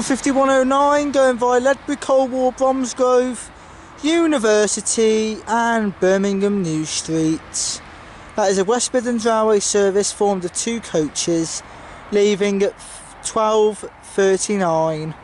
15109 going via Ledbury, Colwall, Bromsgrove, University and Birmingham New Street. That is a West Midlands Railway service formed of 2 coaches, leaving at 12:39.